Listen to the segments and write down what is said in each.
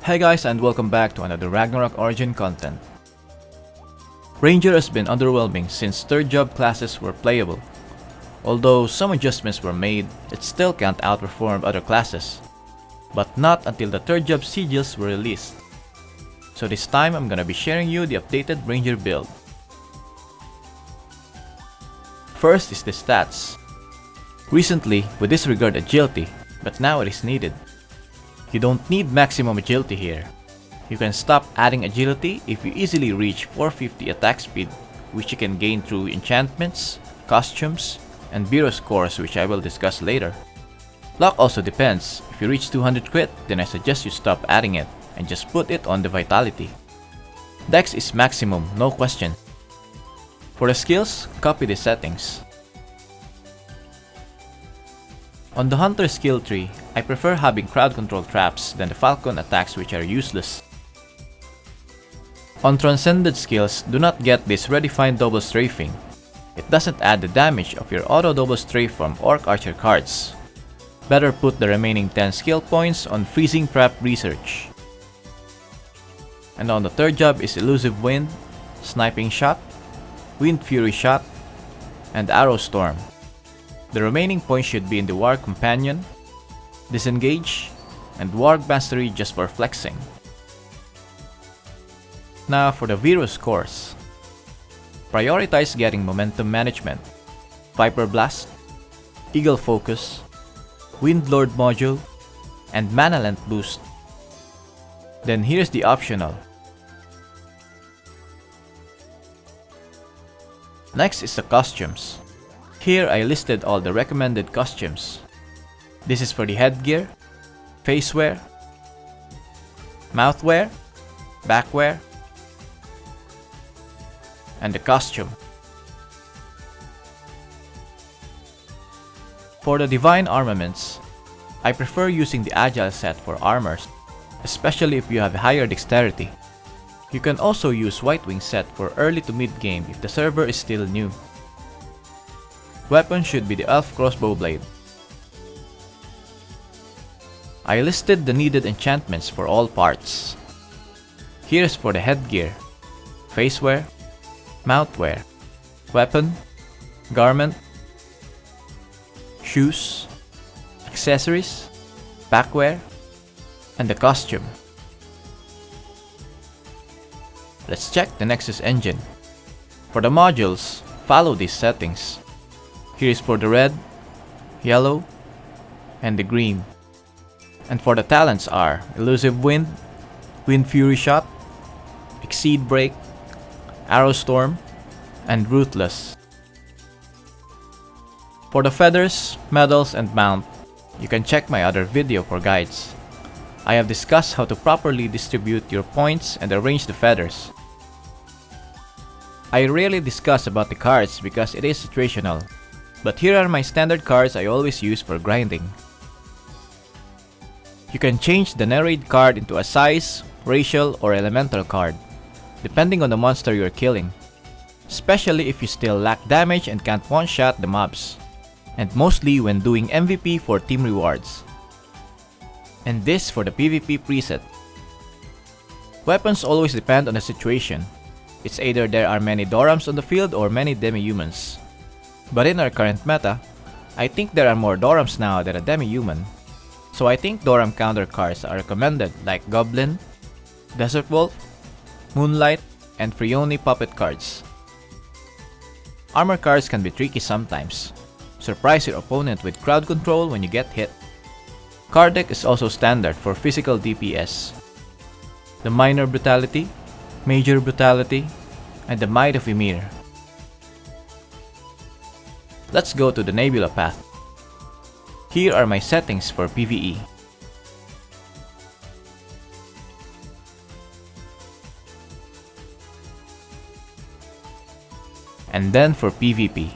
Hey guys, and welcome back to another Ragnarok Origin content. Ranger has been underwhelming since 3rd job classes were playable. Although some adjustments were made, it still can't outperform other classes. But not until the 3rd job sigils were released. So this time I'm gonna be sharing you the updated Ranger build. First is the stats. Recently, we disregard agility, but now it is needed. You don't need maximum agility here. You can stop adding agility if you easily reach 450 attack speed, which you can gain through enchantments, costumes, and bureau scores, which I will discuss later. Luck also depends. If you reach 200 crit, then I suggest you stop adding it and just put it on the vitality. Dex is maximum, no question. For the skills, copy the settings. On the Hunter skill tree, I prefer having crowd control traps than the Falcon attacks, which are useless. On Transcended skills, do not get this redefined double strafing. It doesn't add the damage of your auto double strafe from Orc Archer cards. Better put the remaining 10 skill points on Freezing Prep Research. And on the 3rd job is Elusive Wind, Sniping Shot, Wind Fury Shot, and Arrow Storm. The remaining points should be in the War Companion, Disengage, and Warg Mastery just for flexing. Now for the Vero scores. Prioritize getting Momentum Management, Viper Blast, Eagle Focus, Wind Lord Module, and Mana Length Boost. Then here's the optional. Next is the costumes. Here I listed all the recommended costumes. This is for the headgear, facewear, mouthwear, backwear, and the costume. For the divine armaments, I prefer using the agile set for armors, especially if you have higher dexterity. You can also use White Wing set for early to mid game if the server is still new. Weapon should be the Elf Crossbow Blade. I listed the needed enchantments for all parts. Here's for the headgear, facewear, mouthwear, weapon, garment, shoes, accessories, backwear, and the costume. Let's check the Nexus engine. For the modules, follow these settings. Here is for the red, yellow, and the green. And for the talents are Elusive Wind, Wind Fury Shot, Exceed Break, Arrow Storm, and Ruthless. For the feathers, medals, and mount, you can check my other video for guides. I have discussed how to properly distribute your points and arrange the feathers. I rarely discuss about the cards because it is situational. But here are my standard cards I always use for grinding. You can change the narrate card into a size, racial, or elemental card, depending on the monster you're killing, especially if you still lack damage and can't one-shot the mobs, and mostly when doing MVP for team rewards. And this for the PvP preset. Weapons always depend on the situation. It's either there are many Dorams on the field or many demi-humans. But in our current meta, I think there are more Dorams now than a demi-human. So I think Doram counter cards are recommended like Goblin, Desert Wolf, Moonlight, and Frioni Puppet cards. Armor cards can be tricky sometimes. Surprise your opponent with crowd control when you get hit. Card deck is also standard for physical DPS. The Minor Brutality, Major Brutality, and the Might of Ymir. Let's go to the Nebula path. Here are my settings for PvE. And then for PvP.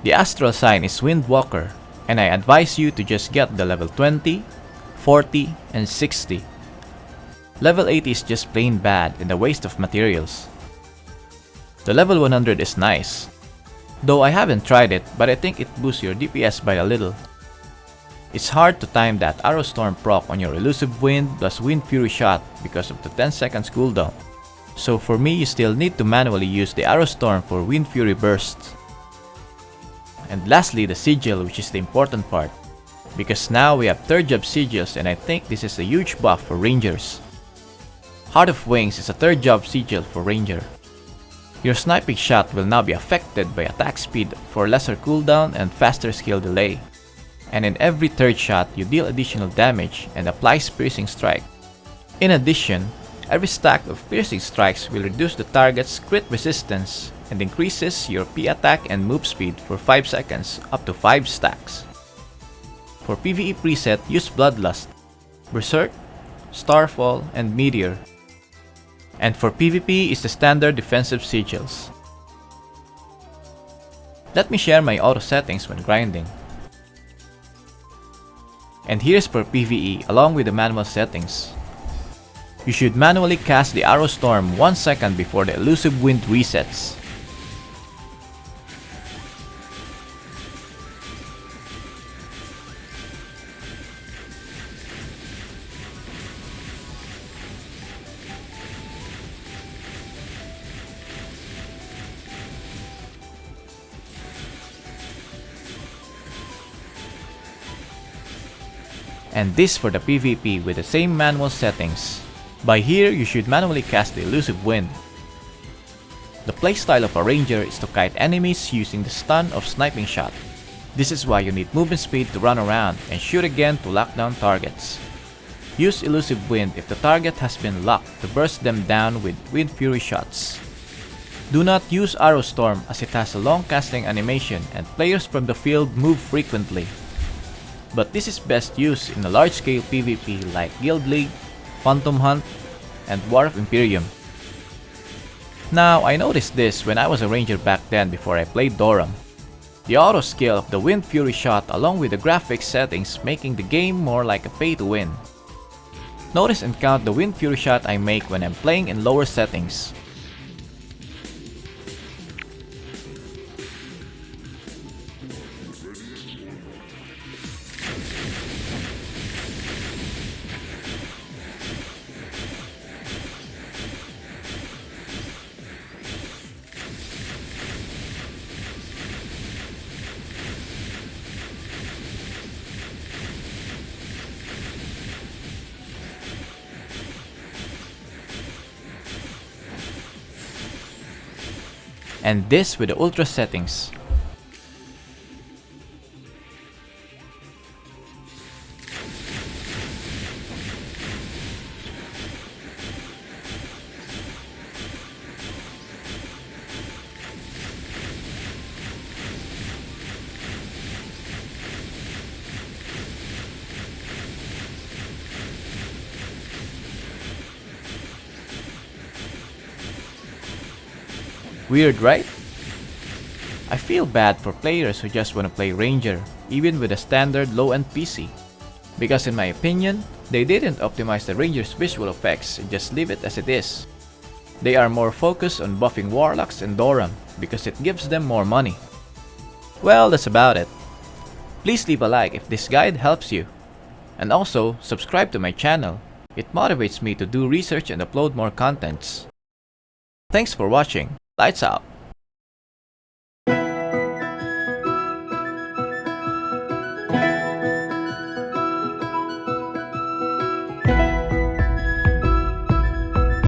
The astral sign is Windwalker, and I advise you to just get the level 20, 40, and 60. Level 80 is just plain bad and a waste of materials. The level 100 is nice. Though I haven't tried it, but I think it boosts your DPS by a little. It's hard to time that Arrow Storm proc on your Elusive Wind plus Wind Fury shot because of the 10 seconds cooldown. So for me, you still need to manually use the Arrow Storm for Wind Fury bursts. And lastly, the sigil, which is the important part. Because now we have 3rd job sigils, and I think this is a huge buff for rangers. Heart of Wings is a 3rd job sigil for ranger. Your sniping shot will now be affected by attack speed for lesser cooldown and faster skill delay. And in every 3rd shot, you deal additional damage and applies piercing strike. In addition, every stack of piercing strikes will reduce the target's crit resistance and increases your P attack and move speed for 5 seconds up to 5 stacks. For PvE preset, use Bloodlust, Berserk, Starfall, and Meteor. And for PvP is the standard defensive sigils. Let me share my auto settings when grinding. And here's for PvE along with the manual settings. You should manually cast the Arrow Storm 1 second before the Elusive Wind resets. And this for the PvP with the same manual settings. By here, you should manually cast the Elusive Wind. The playstyle of a ranger is to kite enemies using the stun of sniping shot. This is why you need movement speed to run around and shoot again to lock down targets. Use Elusive Wind if the target has been locked to burst them down with Wind Fury shots. Do not use Arrow Storm as it has a long casting animation and players from the field move frequently. But this is best used in a large-scale PvP like Guild League, Phantom Hunt, and War of Imperium. Now, I noticed this when I was a ranger back then before I played Doram. The auto skill of the Wind Fury shot along with the graphics settings making the game more like a pay-to-win. Notice and count the Wind Fury shot I make when I'm playing in lower settings. And this with the ultra settings. Weird, right? I feel bad for players who just want to play Ranger, even with a standard low-end PC. Because in my opinion, they didn't optimize the Ranger's visual effects and just leave it as it is. They are more focused on buffing Warlocks and Doram because it gives them more money. Well, that's about it. Please leave a like if this guide helps you. And also, subscribe to my channel. It motivates me to do research and upload more contents. Thanks for watching. Lights out.